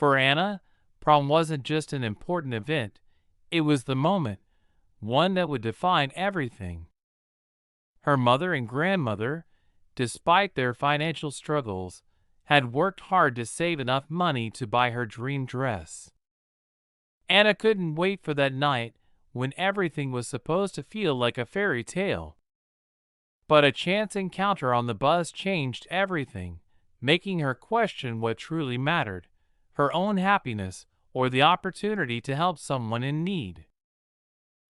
For Anna, prom wasn't just an important event, it was the moment, one that would define everything. Her mother and grandmother, despite their financial struggles, had worked hard to save enough money to buy her dream dress. Anna couldn't wait for that night when everything was supposed to feel like a fairy tale. But a chance encounter on the bus changed everything, making her question what truly mattered, her own happiness or the opportunity to help someone in need.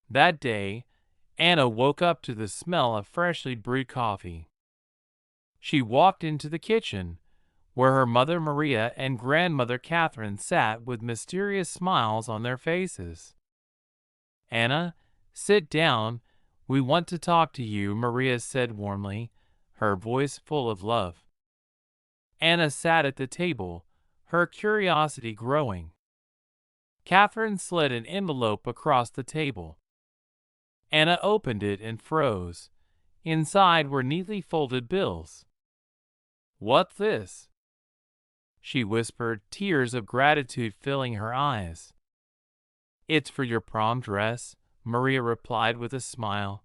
That day, Anna woke up to the smell of freshly brewed coffee. She walked into the kitchen, where her mother Maria and grandmother Catherine sat with mysterious smiles on their faces. "Anna, sit down. We want to talk to you," Maria said warmly, her voice full of love. Anna sat at the table, her curiosity growing. Catherine slid an envelope across the table. Anna opened it and froze. Inside were neatly folded bills. "What's this?" she whispered, tears of gratitude filling her eyes. "It's for your prom dress," Maria replied with a smile.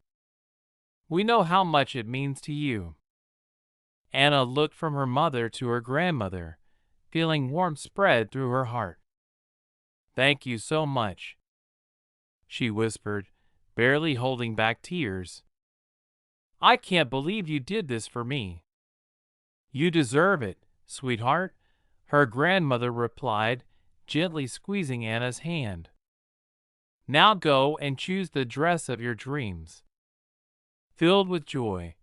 "We know how much it means to you." Anna looked from her mother to her grandmother, feeling warmth spread through her heart. "Thank you so much," she whispered, barely holding back tears. "I can't believe you did this for me." "You deserve it, sweetheart," her grandmother replied, gently squeezing Anna's hand. "Now go and choose the dress of your dreams." Filled with joy,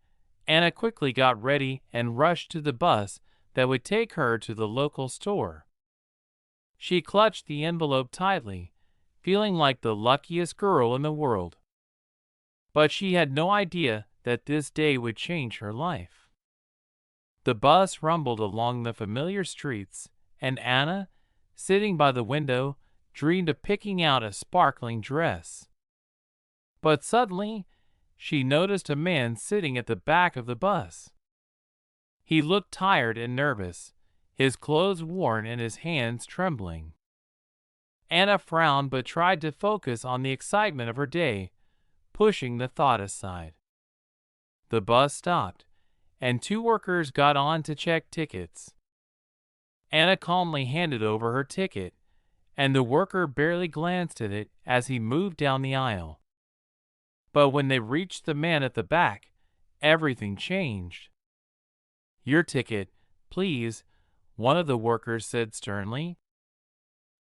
Anna quickly got ready and rushed to the bus that would take her to the local store. She clutched the envelope tightly, feeling like the luckiest girl in the world. But she had no idea that this day would change her life. The bus rumbled along the familiar streets, and Anna, sitting by the window, dreamed of picking out a sparkling dress. But suddenly, she noticed a man sitting at the back of the bus. He looked tired and nervous, his clothes worn and his hands trembling. Anna frowned but tried to focus on the excitement of her day, pushing the thought aside. The bus stopped, and two workers got on to check tickets. Anna calmly handed over her ticket, and the worker barely glanced at it as he moved down the aisle. But when they reached the man at the back, everything changed. "Your ticket, please," one of the workers said sternly.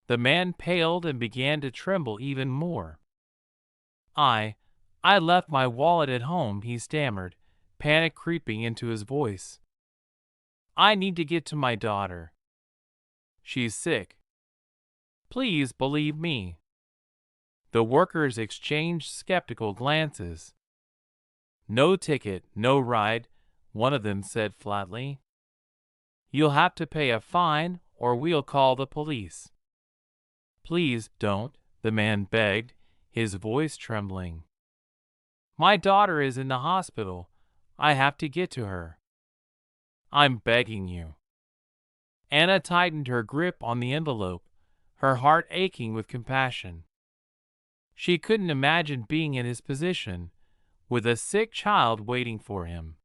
The man paled and began to tremble even more. I left my wallet at home," he stammered, panic creeping into his voice. "I need to get to my daughter. She's sick. Please believe me." The workers exchanged skeptical glances. "No ticket, no ride," one of them said flatly. "You'll have to pay a fine or we'll call the police." "Please don't," the man begged, his voice trembling. "My daughter is in the hospital. I have to get to her. I'm begging you." Anna tightened her grip on the envelope, her heart aching with compassion. She couldn't imagine being in his position, with a sick child waiting for him.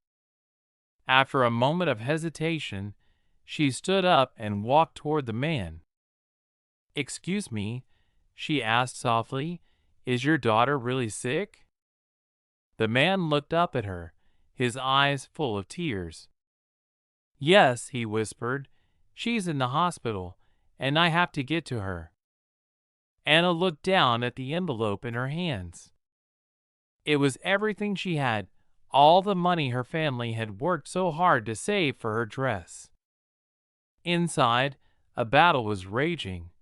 After a moment of hesitation, she stood up and walked toward the man. "Excuse me," she asked softly, "is your daughter really sick?" The man looked up at her, his eyes full of tears. "Yes," he whispered, "she's in the hospital, and I have to get to her." Anna looked down at the envelope in her hands. It was everything she had, all the money her family had worked so hard to save for her dress. Inside, a battle was raging,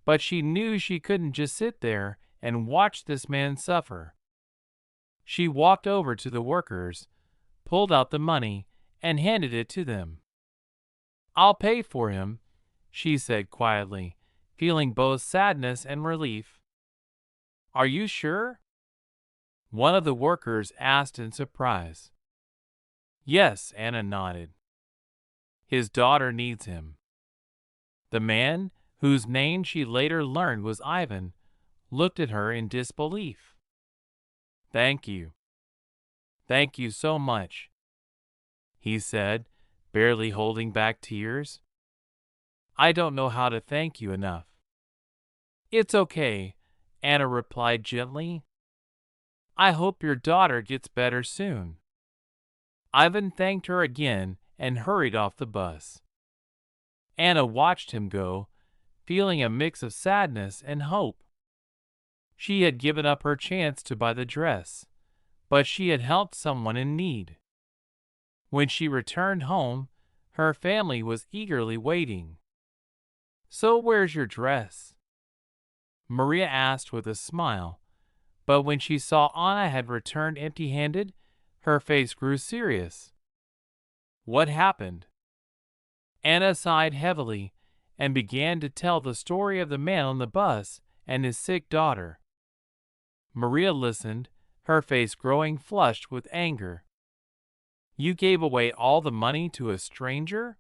but she knew she couldn't just sit there and watch this man suffer. She walked over to the workers, pulled out the money, and handed it to them. "I'll pay for him," she said quietly, feeling both sadness and relief. "Are you sure?" one of the workers asked in surprise. "Yes," Anna nodded. "His daughter needs him." The man, whose name she later learned was Ivan, looked at her in disbelief. "Thank you. Thank you so much," he said, barely holding back tears. "I don't know how to thank you enough." "It's okay," Anna replied gently. "I hope your daughter gets better soon." Ivan thanked her again and hurried off the bus. Anna watched him go, feeling a mix of sadness and hope. She had given up her chance to buy the dress, but she had helped someone in need. When she returned home, her family was eagerly waiting. "So where's your dress?" Maria asked with a smile, but when she saw Anna had returned empty-handed, her face grew serious. "What happened?" Anna sighed heavily and began to tell the story of the man on the bus and his sick daughter. Maria listened, her face growing flushed with anger. "You gave away all the money to a stranger?"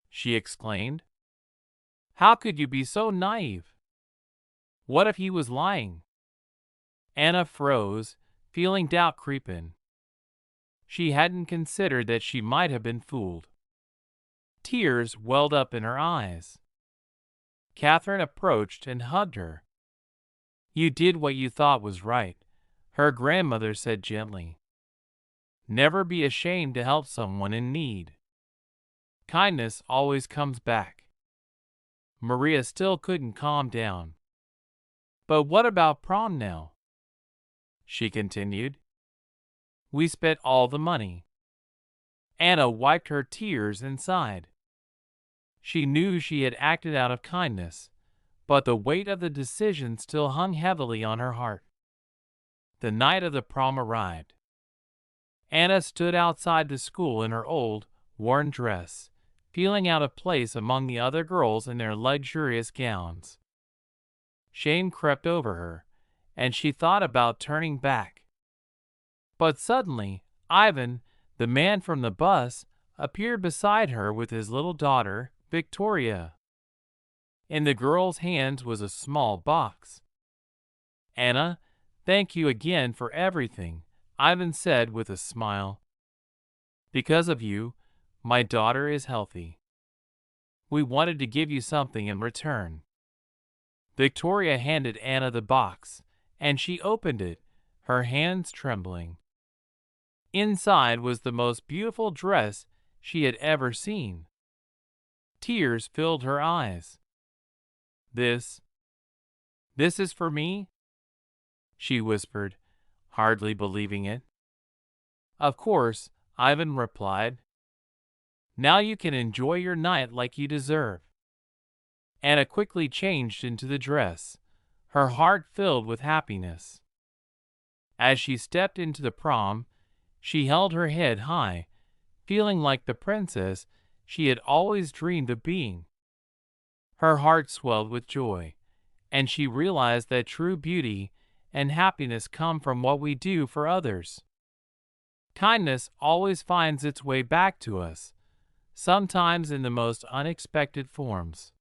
she exclaimed. "How could you be so naive? What if he was lying?" Anna froze, feeling doubt creep in. She hadn't considered that she might have been fooled. Tears welled up in her eyes. Catherine approached and hugged her. "You did what you thought was right," her grandmother said gently. "Never be ashamed to help someone in need. Kindness always comes back." Maria still couldn't calm down. "But what about prom now?" she continued. "We spent all the money." Anna wiped her tears and sighed. She knew she had acted out of kindness, but the weight of the decision still hung heavily on her heart. The night of the prom arrived. Anna stood outside the school in her old, worn dress, feeling out of place among the other girls in their luxurious gowns. Shame crept over her, and she thought about turning back. But suddenly, Ivan, the man from the bus, appeared beside her with his little daughter, Victoria. In the girl's hands was a small box. "Anna, thank you again for everything," Ivan said with a smile. "Because of you, my daughter is healthy. We wanted to give you something in return." Victoria handed Anna the box, and she opened it, her hands trembling. Inside was the most beautiful dress she had ever seen. Tears filled her eyes. This is for me?" she whispered, hardly believing it. "Of course," Ivan replied. "Now you can enjoy your night like you deserve." Anna quickly changed into the dress, her heart filled with happiness. As she stepped into the prom, she held her head high, feeling like the princess she had always dreamed of being. Her heart swelled with joy, and she realized that true beauty and happiness come from what we do for others. Kindness always finds its way back to us, sometimes in the most unexpected forms.